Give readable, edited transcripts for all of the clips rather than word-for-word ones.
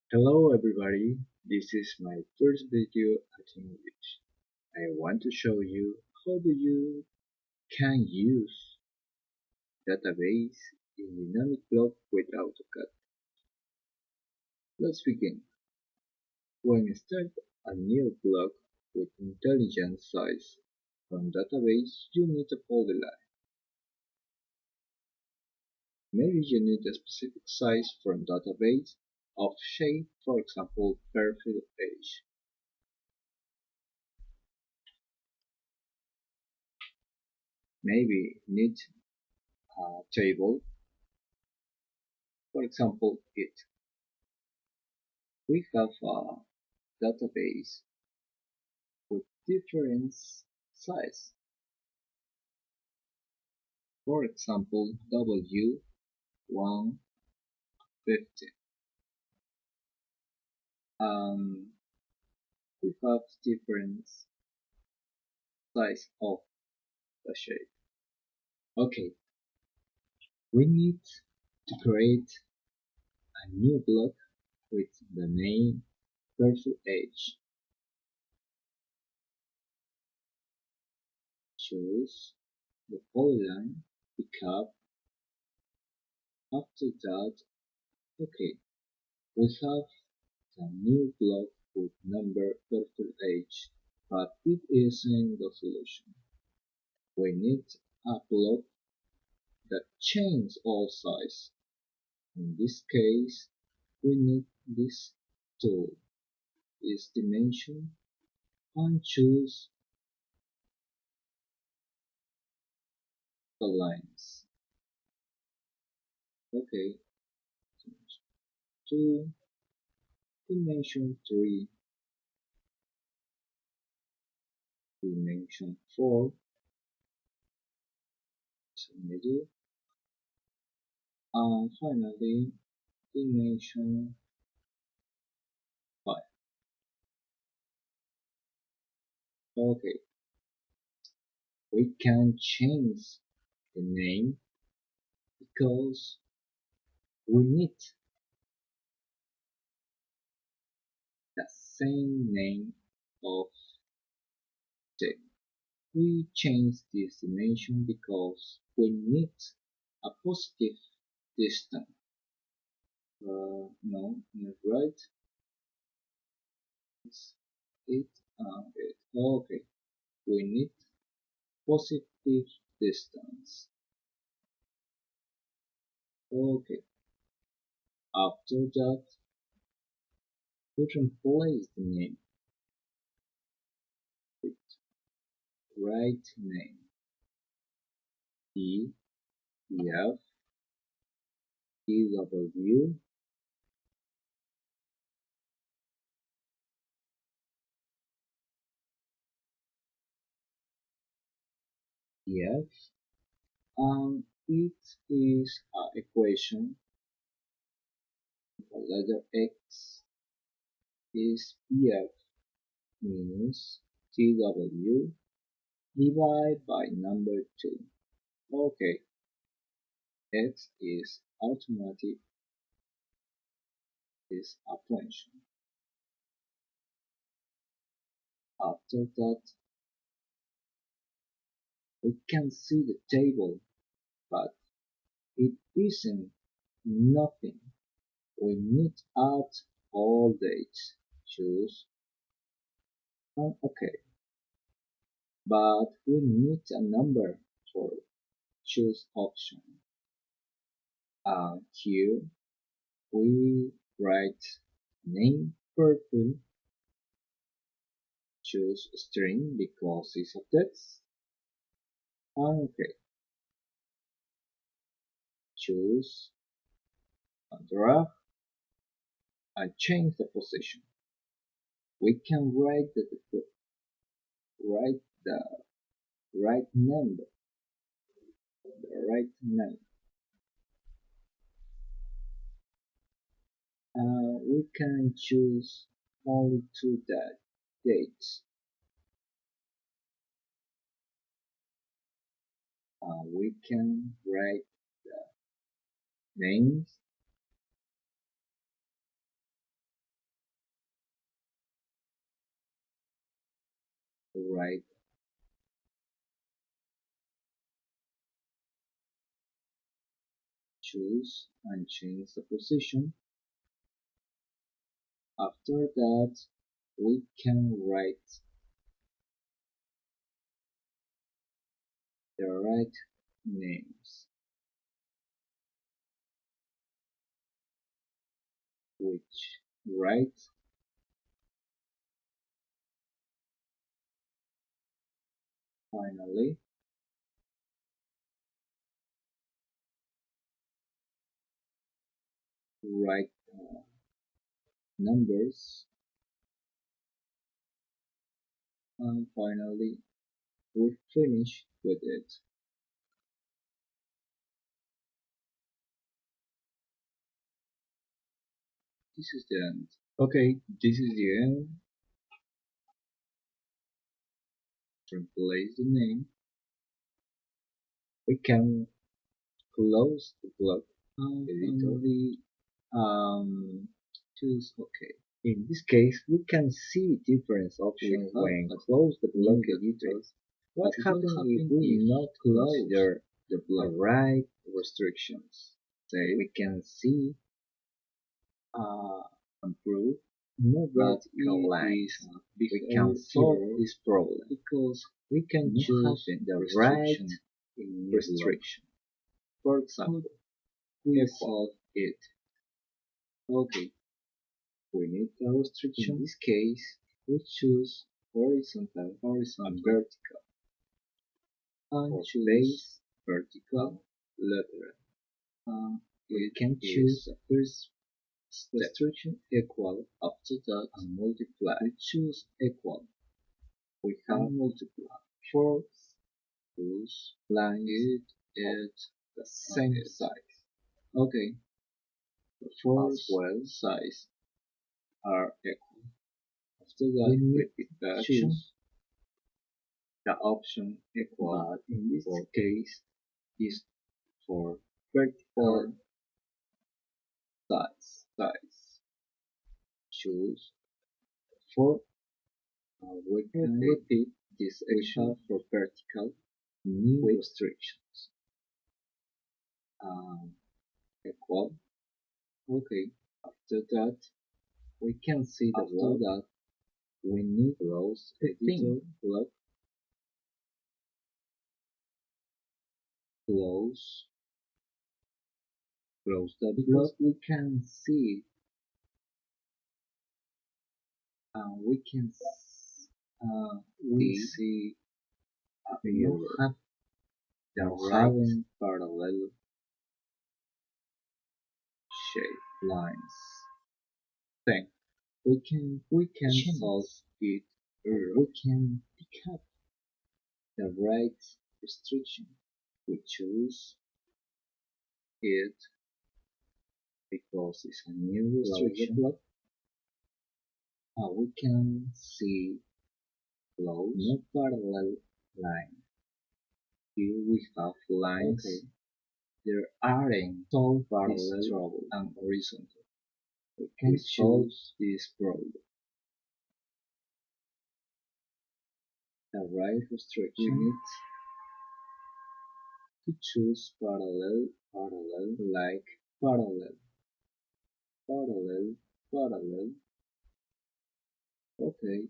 Hello everybody, this is my first video at English. I want to show you how do you can use database in dynamic block with Autocad. Let's begin. When you start a new block with intelligent size from database, you need a polyline. Maybe you need a specific size from database of shape, for example, perfect age. Maybe need a table, for example, it. We have a database with different size. For example, W150. Um, we have different size of the shape. Okay, we need to create a new block with the name Perfect Edge. Choose the polyline, pick up. After that, okay, we have the new block with number Perfect Edge, but it isn't the solution. We need a block that changes all size. In this case, we need this tool, is dimension, and choose the lines. Okay, dimension 2, dimension 3, dimension 4, so middle, and finally dimension 5. Okay, we can change the name because we need the same name of the. We change this dimension because we need a positive distance. No, not right. It's 8 and 8. Okay, we need positive distance. Okay, after that, we replace the name with right name. E, F, E, W, F, and it is an equation. The letter X is PF minus TW divided by number 2. Okay, X is automatic is a function. After that, we can see the table, but it isn't nothing. We need add all dates. Choose OK. But we need a number for choose option. Here we write name purple, choose string because it's a text, and OK. Choose and drag and change the position. We can write the right number, we can choose only two dates. We can write the names right, choose and change the position. After that, we can write the right names, which write finally write numbers, and finally we finish with it. This is the end. Okay, this is the end. Replace the name. We can close the block and finally choose OK. In this case, we can see different options when close the block editor. What happens if we not consider the block right restrictions? Say we can see improve no vertical lines. We can solve this problem because we can choose the right restriction. For example, we solve it. Okay, we need a restriction. In this case, we choose horizontal, and vertical. And choose base, vertical, lateral. We can choose the first restriction equal. After that, and multiply. We choose equal. We have multiply. For those lines at the same size. Okay, the first size are equal. After that, we repeat the action. The option equal, but in this case, is for vertical size. Choose for we can repeat this action for vertical new restrictions. Equal. Okay. After that, we can see the block that we need close editor block. Close the block. We can see we can we see you have the having parallel shape lines. Then we can solve it. We can pick up the right restriction. We choose it because it's a new restriction. We can see close no parallel line. Here we have lines. Okay. There aren't so parallel and horizontal. We can solve this problem. The right restriction we need to choose parallel, like parallel. Okay,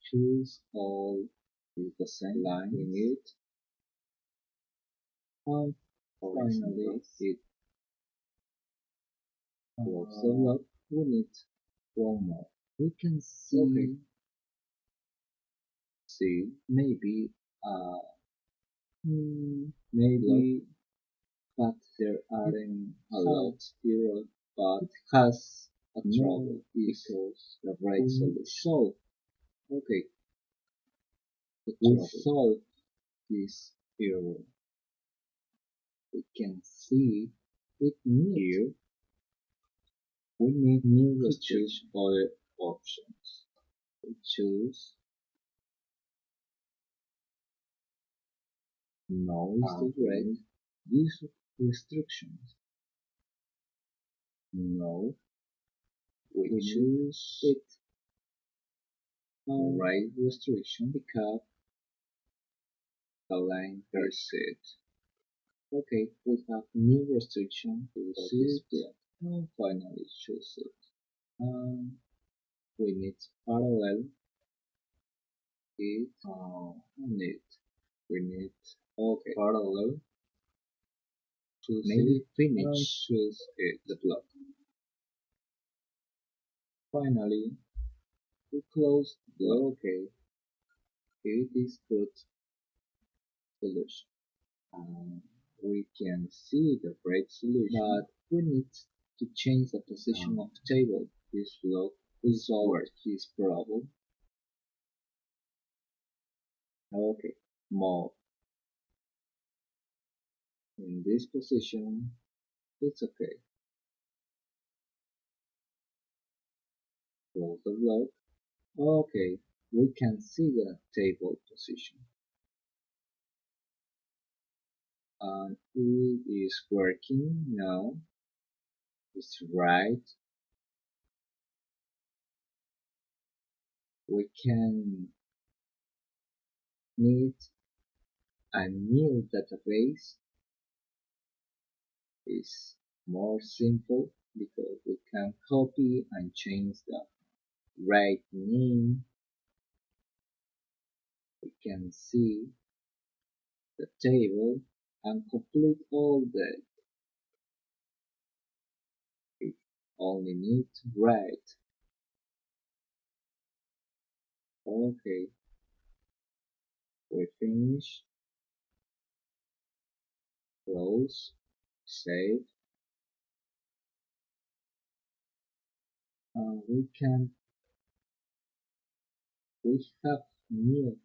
choose all with the same line we need, and finally it close the block. We need one more. We can see maybe maybe but there aren't a lot here, but has a trouble because the right solution. So, okay, we solve this error. We can see it here. We need to choose other options. We choose no is the red. These restrictions. No. We choose it. right restriction pick up the line reset. Okay, we have new restriction to this block. And finally choose it. Um, we need parallel it on it. We need okay parallel to maybe finish choose it the block. Finally, we close the block. Okay, it is good solution. Um, we can see the break solution, but we need to change the position of the table. This block will solve this problem. Okay, more. In this position, it's okay. Close the block. Okay, we can see the table position. And it is working now. It's right. We can need a new database. Is more simple because we can copy and change the right name. We can see the table and complete all that. We only need to write. Okay, we finish, close, save, and we have new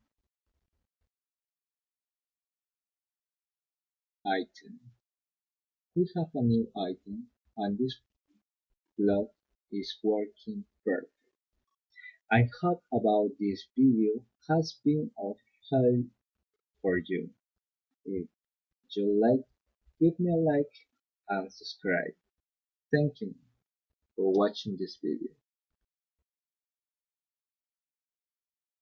item. We have a new item and this block is working perfect. I hope about this video has been of help for you. If you like, give me a like and subscribe. Thank you for watching this video.